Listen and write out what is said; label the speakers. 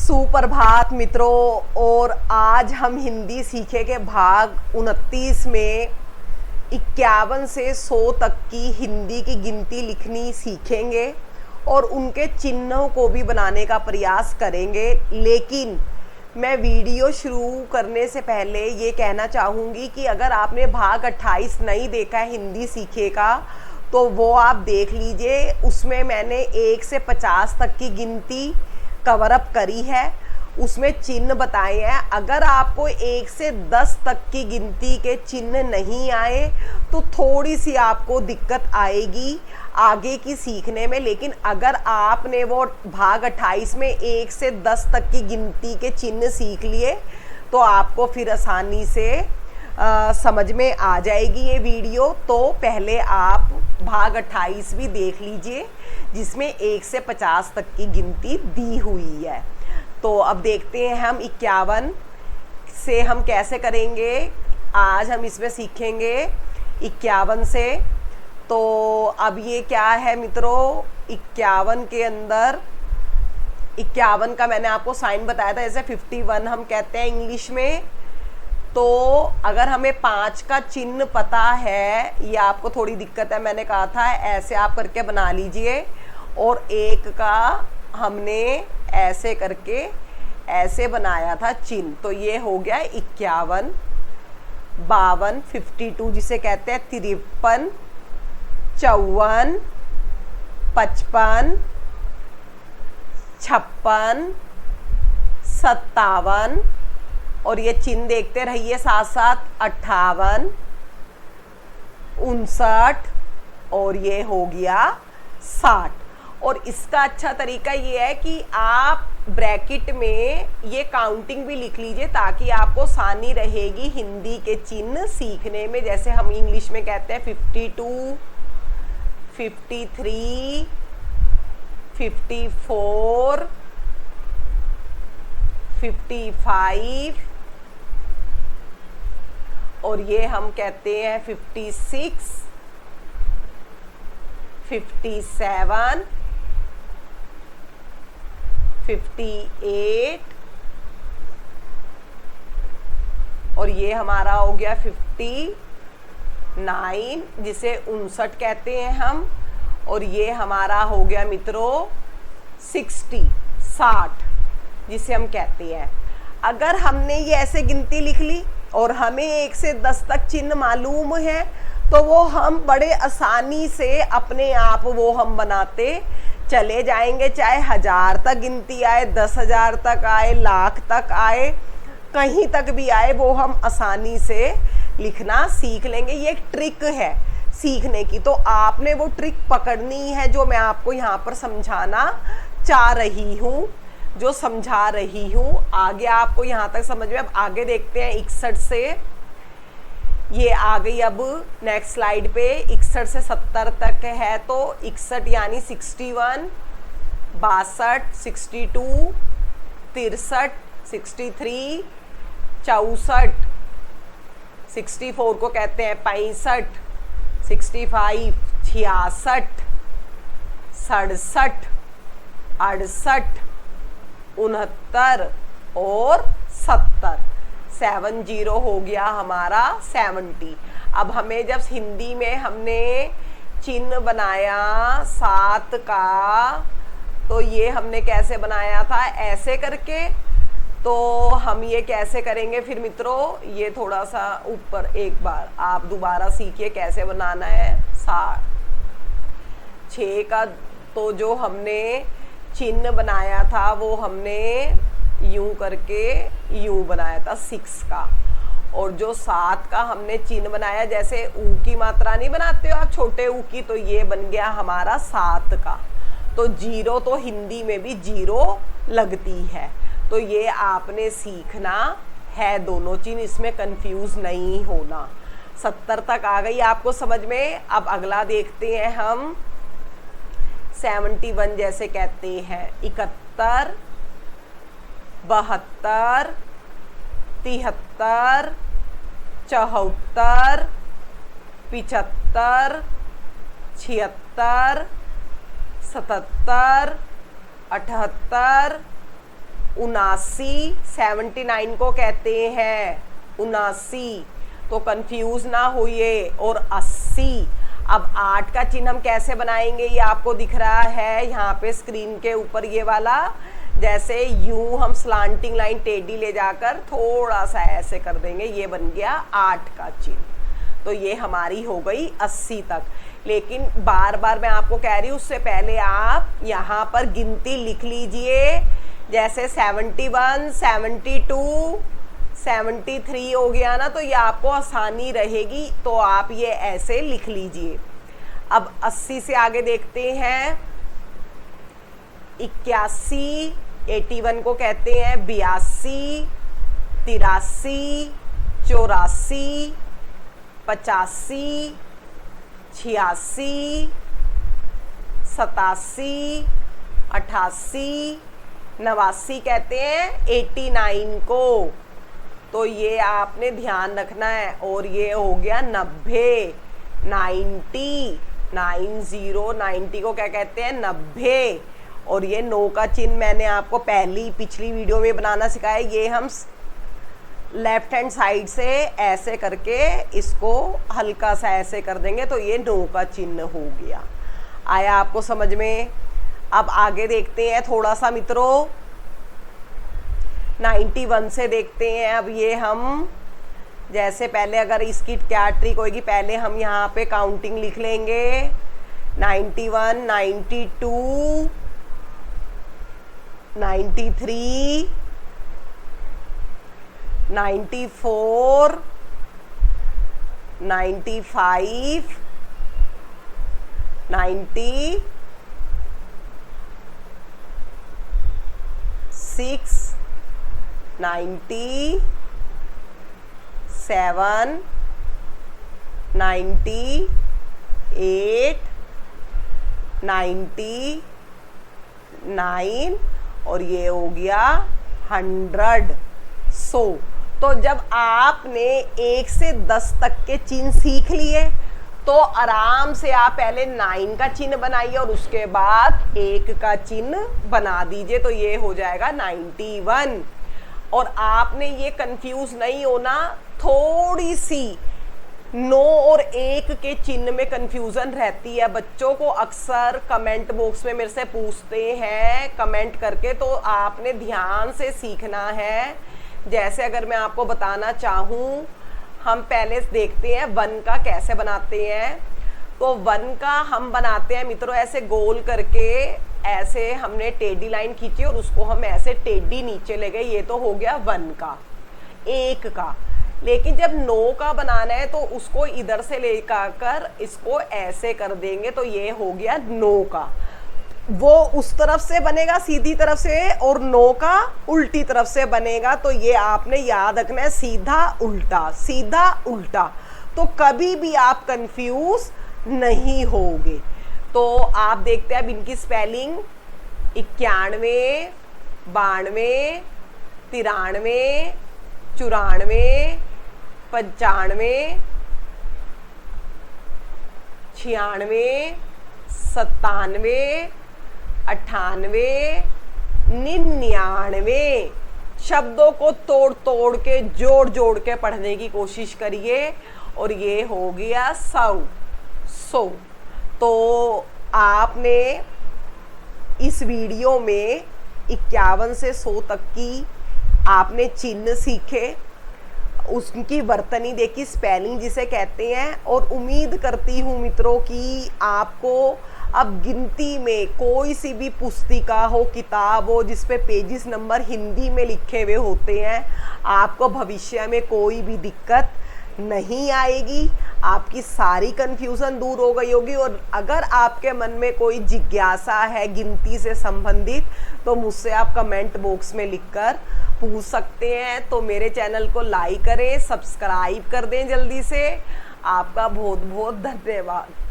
Speaker 1: सुप्रभात मित्रों। और आज हम हिंदी सीखेंगे भाग 29 में 51 से 100 तक की हिंदी की गिनती लिखनी सीखेंगे और उनके चिन्हों को भी बनाने का प्रयास करेंगे। लेकिन मैं वीडियो शुरू करने से पहले ये कहना चाहूँगी कि अगर आपने भाग 28 नहीं देखा है हिंदी सीखेगा तो वो आप देख लीजिए। उसमें मैंने 1 से 50 तक की गिनती कवर अप करी है, उसमें चिन्ह बताए हैं। अगर आपको 1 से 10 तक की गिनती के चिन्ह नहीं आए तो थोड़ी सी आपको दिक्कत आएगी आगे की सीखने में। लेकिन अगर आपने वो भाग 28 में 1 से 10 तक की गिनती के चिन्ह सीख लिए तो आपको फिर आसानी से समझ में आ जाएगी ये वीडियो। तो पहले आप भाग 28 भी देख लीजिए जिसमें 1 से 50 तक की गिनती दी हुई है। तो अब देखते हैं हम 51 से हम कैसे करेंगे। आज हम इसमें सीखेंगे 51 से। तो अब ये क्या है मित्रों, 51 के अंदर 51 का मैंने आपको साइन बताया था, जैसे 51 हम कहते हैं इंग्लिश में। तो अगर हमें 5 का चिन्ह पता है, ये आपको थोड़ी दिक्कत है, मैंने कहा था ऐसे आप करके बना लीजिए। और 1 का हमने ऐसे करके ऐसे बनाया था चिन्ह, तो ये हो गया 51, 52, 52 जिसे कहते हैं 53, 54, 55, 56, 57 और ये चिन्ह देखते रहिए साथ साथ 58, 59 और ये हो गया 60। और इसका अच्छा तरीका ये है कि आप ब्रैकेट में ये काउंटिंग भी लिख लीजिए ताकि आपको आसानी रहेगी हिंदी के चिन्ह सीखने में। जैसे हम इंग्लिश में कहते हैं 52, 53, 54, 55 और ये हम कहते हैं 56, 57, 58 और ये हमारा हो गया 59 जिसे 59 कहते हैं हम। और ये हमारा हो गया मित्रों 60 जिसे हम कहते हैं। अगर हमने ये ऐसे गिनती लिख ली और हमें 1 से 10 तक चिन्ह मालूम है तो वो हम बड़े आसानी से अपने आप वो हम बनाते चले जाएंगे। चाहे 1000 तक गिनती आए, 10,000 तक आए, लाख तक आए, कहीं तक भी आए, वो हम आसानी से लिखना सीख लेंगे। ये एक ट्रिक है सीखने की, तो आपने वो ट्रिक पकड़नी है जो मैं आपको यहाँ पर समझाना चाह रही हूँ, जो समझा रही हूँ। आगे आपको यहाँ तक समझ में। अब आगे देखते हैं 61 से। ये आ गई अब नेक्स्ट स्लाइड पे। 61 से 70 तक है तो 61 यानी 61, 62, 62, 63, 63, 64, 64 को कहते हैं 65, 65, 66, 67, 68, 69 और 70। 70 हो गया हमारा 70। अब हमें जब हिंदी में हमने चिन्ह बनाया 7 का तो ये हमने कैसे बनाया था, ऐसे करके। तो हम ये कैसे करेंगे फिर मित्रों, ये थोड़ा सा ऊपर एक बार आप दोबारा सीखिए कैसे बनाना है। 6 का तो जो हमने चिन्ह बनाया था वो हमने यूं करके यूं बनाया था 6 का। और जो 7 का हमने चिन्ह बनाया, जैसे ऊ की मात्रा नहीं बनाते हो आप छोटे ऊ की, तो ये बन गया हमारा 7 का। तो 0 तो हिंदी में भी 0 लगती है, तो ये आपने सीखना है दोनों चिन्ह, इसमें कंफ्यूज नहीं होना। 70 तक आ गई आपको समझ में। अब अगला देखते हैं हम 71 जैसे कहते हैं 71, 72, 73, 74, 75, 76, 77, 78, 79, 79 को कहते हैं 79, तो कंफ्यूज ना होइए। और 80, अब 8 का चिन्ह हम कैसे बनाएंगे, ये आपको दिख रहा है यहाँ पे स्क्रीन के ऊपर, ये वाला। जैसे यूं हम स्लांटिंग लाइन टेढ़ी ले जाकर थोड़ा सा ऐसे कर देंगे, ये बन गया 8 का चिन्ह। तो ये हमारी हो गई 80 तक। लेकिन बार बार मैं आपको कह रही हूँ, उससे पहले आप यहाँ पर गिनती लिख लीजिए। जैसे 71, 72, 73 हो गया ना, तो ये आपको आसानी रहेगी, तो आप ये ऐसे लिख लीजिए। अब 80 से आगे देखते हैं 81, 81 को कहते हैं 82, 83, 84, 85, 86, 87, 88, 89 कहते हैं 89 को। तो ये आपने ध्यान रखना है। और ये हो गया 90, 90, 90 को क्या कहते हैं 90। और ये 9 का चिन्ह मैंने आपको पिछली वीडियो में बनाना सिखाया। ये हम लेफ्ट हैंड साइड से ऐसे करके इसको हल्का सा ऐसे कर देंगे, तो ये 9 का चिन्ह हो गया। आया आपको समझ में? अब आगे देखते हैं थोड़ा सा मित्रों, 91 से देखते हैं। अब ये हम जैसे पहले, अगर इसकी क्या ट्रिक होगी, पहले हम यहाँ पे काउंटिंग लिख लेंगे। 91, 92, 93, 94, 95, 96, 97, 98, 99 और ये हो गया 100, 100। तो जब आपने 1 से 10 तक के चिन्ह सीख लिए, तो आराम से आप पहले 9 का चिन्ह बनाइए और उसके बाद 1 का चिन्ह बना दीजिए, तो ये हो जाएगा 91। और आपने ये कंफ्यूज नहीं होना, थोड़ी सी 9 और 1 के चिन्ह में कंफ्यूजन रहती है। बच्चों को अक्सर कमेंट बॉक्स में मेरे से पूछते हैं कमेंट करके, तो आपने ध्यान से सीखना है। जैसे अगर मैं आपको बताना चाहूँ, हम पहले देखते हैं 1 का कैसे बनाते हैं। तो 1 का हम बनाते हैं मित्रों ऐसे गोल करके, ऐसे हमने टेढ़ी लाइन खींची और उसको हम ऐसे टेढ़ी नीचे ले गए, ये तो हो गया 1 का। 1 का लेकिन जब 9 का बनाना है तो उसको इधर से लेकर इसको ऐसे कर देंगे, तो ये हो गया 9 का। वो उस तरफ से बनेगा सीधी तरफ से, और 9 का उल्टी तरफ से बनेगा। तो ये आपने याद रखना है, सीधा उल्टा, सीधा उल्टा। तो कभी भी आप कंफ्यूज नहीं होगे। तो आप देखते हैं अब इनकी स्पेलिंग 91, 92, 93, 94, 95, 96, 97, 98, 99। शब्दों को तोड़ तोड़ के जोड़ जोड़ के पढ़ने की कोशिश करिए। और ये हो गया 100। तो आपने इस वीडियो में 51 से 100 तक की आपने चिन्ह सीखे, उसकी वर्तनी देखी, स्पेलिंग जिसे कहते हैं। और उम्मीद करती हूँ मित्रों कि आपको अब गिनती में कोई सी भी पुस्तिका हो, किताब हो जिसपे पेजिस नंबर हिंदी में लिखे हुए होते हैं, आपको भविष्य में कोई भी दिक्कत नहीं आएगी। आपकी सारी कंफ्यूजन दूर हो गई होगी। और अगर आपके मन में कोई जिज्ञासा है गिनती से संबंधित, तो मुझसे आप कमेंट बॉक्स में लिखकर पूछ सकते हैं। तो मेरे चैनल को लाइक करें, सब्सक्राइब कर दें जल्दी से। आपका बहुत बहुत धन्यवाद।